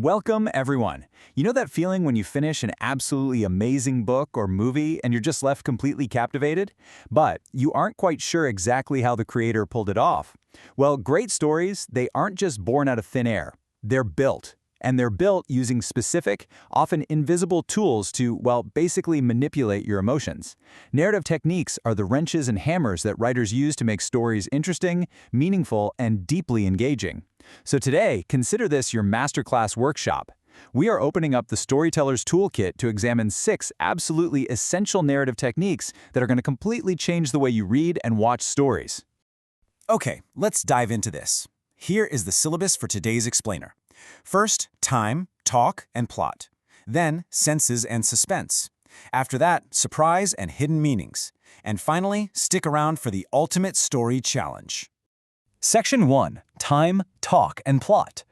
Welcome, everyone. You know that feeling when you finish an absolutely amazing book or movie and you're just left completely captivated? But you aren't quite sure exactly how the creator pulled it off. Well, great stories, they aren't just born out of thin air. They're built. And they're built using specific, often invisible tools to, well, basically manipulate your emotions. Narrative techniques are the wrenches and hammers that writers use to make stories interesting, meaningful, and deeply engaging. So today, consider this your masterclass workshop. We are opening up the Storyteller's Toolkit to examine 6 absolutely essential narrative techniques that are going to completely change the way you read and watch stories. Okay, let's dive into this. Here is the syllabus for today's explainer. First, time, talk, and plot. Then, senses and suspense. After that, surprise and hidden meanings. And finally, stick around for the ultimate story challenge. Section 1. Time, talk, and plot.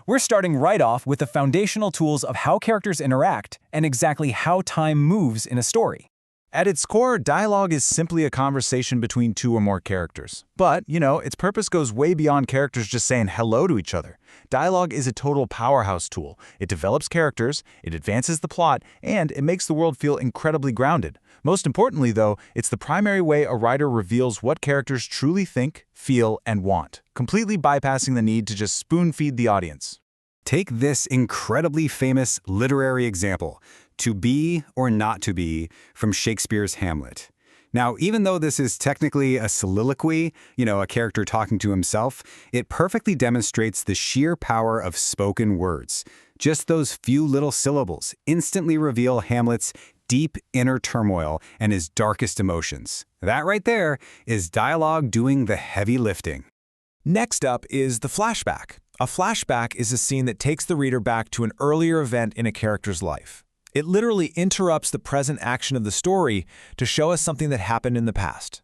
We're starting right off with the foundational tools of how characters interact and exactly how time moves in a story. At its core, dialogue is simply a conversation between 2 or more characters. But, its purpose goes way beyond characters just saying hello to each other. Dialogue is a total powerhouse tool. It develops characters, it advances the plot, and it makes the world feel incredibly grounded. Most importantly, though, it's the primary way a writer reveals what characters truly think, feel, and want, completely bypassing the need to just spoon-feed the audience. Take this incredibly famous literary example, "To be or not to be," from Shakespeare's Hamlet. Now, even though this is technically a soliloquy, a character talking to himself, it perfectly demonstrates the sheer power of spoken words. Just those few little syllables instantly reveal Hamlet's deep inner turmoil and his darkest emotions. That right there is dialogue doing the heavy lifting. Next up is the flashback. A flashback is a scene that takes the reader back to an earlier event in a character's life. It literally interrupts the present action of the story to show us something that happened in the past.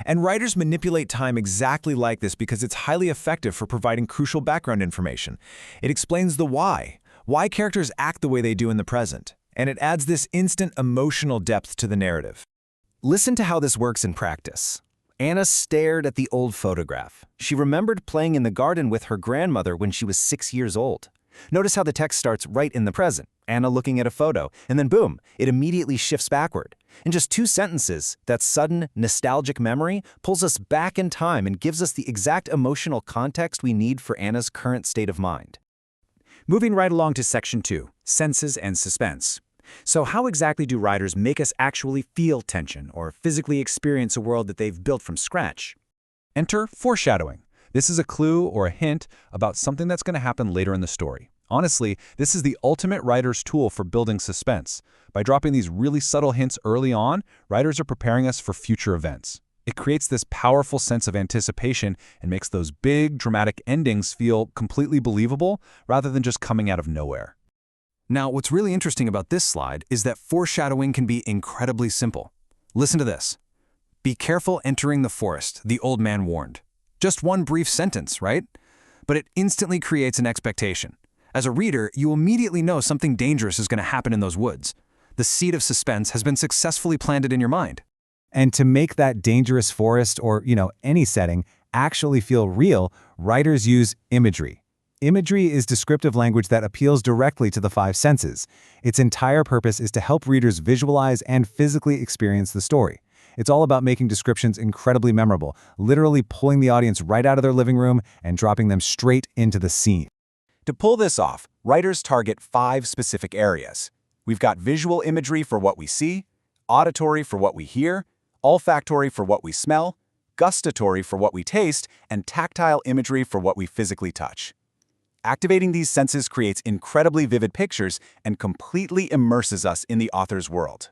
And writers manipulate time exactly like this because it's highly effective for providing crucial background information. It explains the why characters act the way they do in the present, and it adds this instant emotional depth to the narrative. Listen to how this works in practice. Anna stared at the old photograph. She remembered playing in the garden with her grandmother when she was 6 years old. Notice how the text starts right in the present, Anna looking at a photo, and then boom, it immediately shifts backward. In just 2 sentences, that sudden, nostalgic memory pulls us back in time and gives us the exact emotional context we need for Anna's current state of mind. Moving right along to Section 2, Senses and Suspense. So how exactly do writers make us actually feel tension or physically experience a world that they've built from scratch? Enter foreshadowing. This is a clue or a hint about something that's going to happen later in the story. Honestly, this is the ultimate writer's tool for building suspense. By dropping these really subtle hints early on, writers are preparing us for future events. It creates this powerful sense of anticipation and makes those big, dramatic endings feel completely believable rather than just coming out of nowhere. Now, what's really interesting about this slide is that foreshadowing can be incredibly simple. Listen to this. "Be careful entering the forest," the old man warned. Just one brief sentence, right? But it instantly creates an expectation. As a reader, you immediately know something dangerous is going to happen in those woods. The seed of suspense has been successfully planted in your mind. And to make that dangerous forest or, any setting actually feel real, writers use imagery. Imagery is descriptive language that appeals directly to the 5 senses. Its entire purpose is to help readers visualize and physically experience the story. It's all about making descriptions incredibly memorable, literally pulling the audience right out of their living room and dropping them straight into the scene. To pull this off, writers target 5 specific areas. We've got visual imagery for what we see, auditory for what we hear, olfactory for what we smell, gustatory for what we taste, and tactile imagery for what we physically touch. Activating these senses creates incredibly vivid pictures and completely immerses us in the author's world.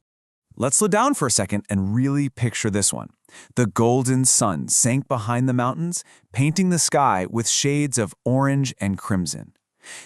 Let's slow down for a second and really picture this one. The golden sun sank behind the mountains, painting the sky with shades of orange and crimson.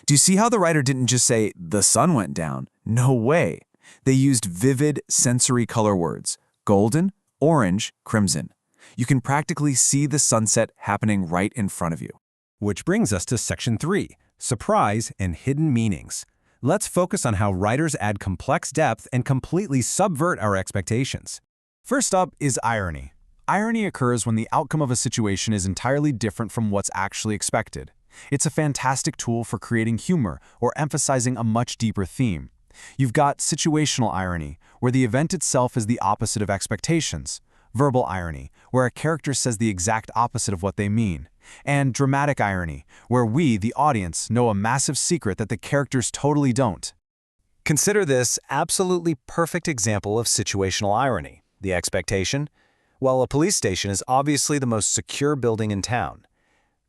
Do you see how the writer didn't just say, "the sun went down"? No way. They used vivid sensory color words: golden, orange, crimson. You can practically see the sunset happening right in front of you. Which brings us to Section 3, Surprise and Hidden Meanings. Let's focus on how writers add complex depth and completely subvert our expectations. First up is irony. Irony occurs when the outcome of a situation is entirely different from what's actually expected. It's a fantastic tool for creating humor or emphasizing a much deeper theme. You've got situational irony, where the event itself is the opposite of expectations. Verbal irony, where a character says the exact opposite of what they mean. And dramatic irony, where we, the audience, know a massive secret that the characters totally don't. Consider this absolutely perfect example of situational irony. The expectation? Well, a police station is obviously the most secure building in town.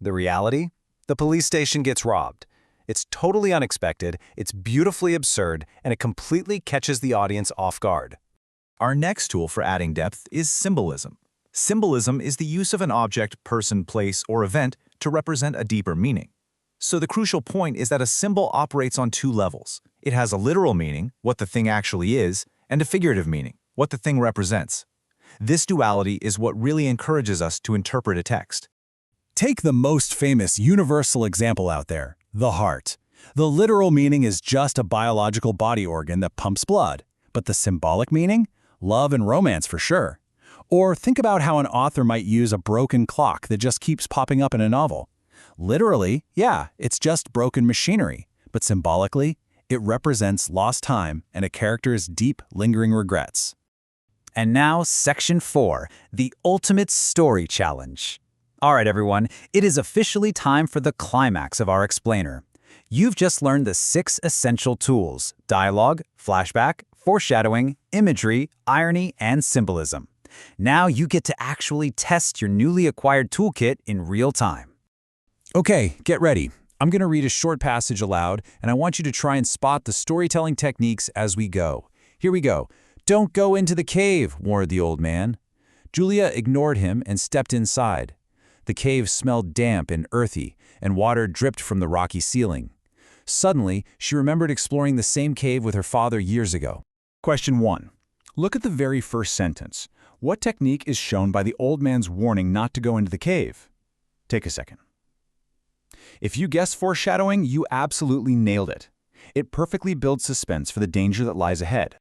The reality? The police station gets robbed. It's totally unexpected, it's beautifully absurd, and it completely catches the audience off guard. Our next tool for adding depth is symbolism. Symbolism is the use of an object, person, place, or event to represent a deeper meaning. So the crucial point is that a symbol operates on two levels. It has a literal meaning, what the thing actually is, and a figurative meaning, what the thing represents. This duality is what really encourages us to interpret a text. Take the most famous universal example out there, the heart. The literal meaning is just a biological body organ that pumps blood, but the symbolic meaning? Love and romance for sure. Or think about how an author might use a broken clock that just keeps popping up in a novel. Literally, yeah, it's just broken machinery, but symbolically, it represents lost time and a character's deep, lingering regrets. And now, Section 4, the Ultimate Story Challenge. All right, everyone, it is officially time for the climax of our explainer. You've just learned the 6 essential tools: dialogue, flashback, foreshadowing, imagery, irony, and symbolism. Now you get to actually test your newly acquired toolkit in real time. Okay, get ready. I'm going to read a short passage aloud, and I want you to try and spot the storytelling techniques as we go. Here we go. "Don't go into the cave," warned the old man. Julia ignored him and stepped inside. The cave smelled damp and earthy, and water dripped from the rocky ceiling. Suddenly, she remembered exploring the same cave with her father years ago. Question 1. Look at the very first sentence. What technique is shown by the old man's warning not to go into the cave? Take a second. If you guessed foreshadowing, you absolutely nailed it. It perfectly builds suspense for the danger that lies ahead.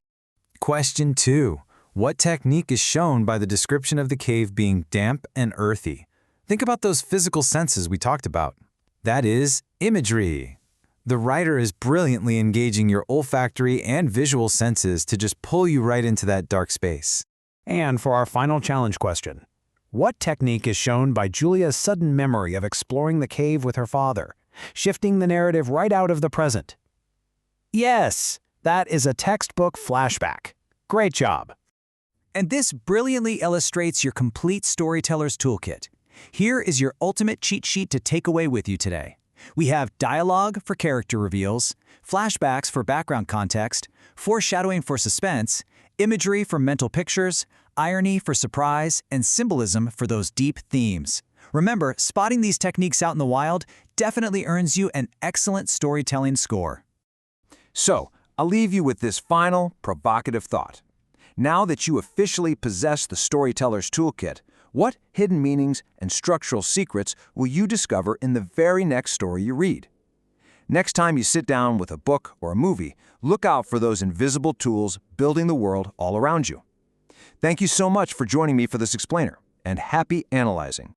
Question 2. What technique is shown by the description of the cave being damp and earthy? Think about those physical senses we talked about. That is imagery. The writer is brilliantly engaging your olfactory and visual senses to just pull you right into that dark space. And for our final challenge question, what technique is shown by Julia's sudden memory of exploring the cave with her father, shifting the narrative right out of the present? Yes, that is a textbook flashback. Great job. And this brilliantly illustrates your complete storyteller's toolkit. Here is your ultimate cheat sheet to take away with you today. We have dialogue for character reveals, flashbacks for background context, foreshadowing for suspense, imagery for mental pictures, irony for surprise, and symbolism for those deep themes. Remember, spotting these techniques out in the wild definitely earns you an excellent storytelling score. So, I'll leave you with this final, provocative thought. Now that you officially possess the storyteller's toolkit, what hidden meanings and structural secrets will you discover in the very next story you read? Next time you sit down with a book or a movie, look out for those invisible tools building the world all around you. Thank you so much for joining me for this explainer, and happy analyzing.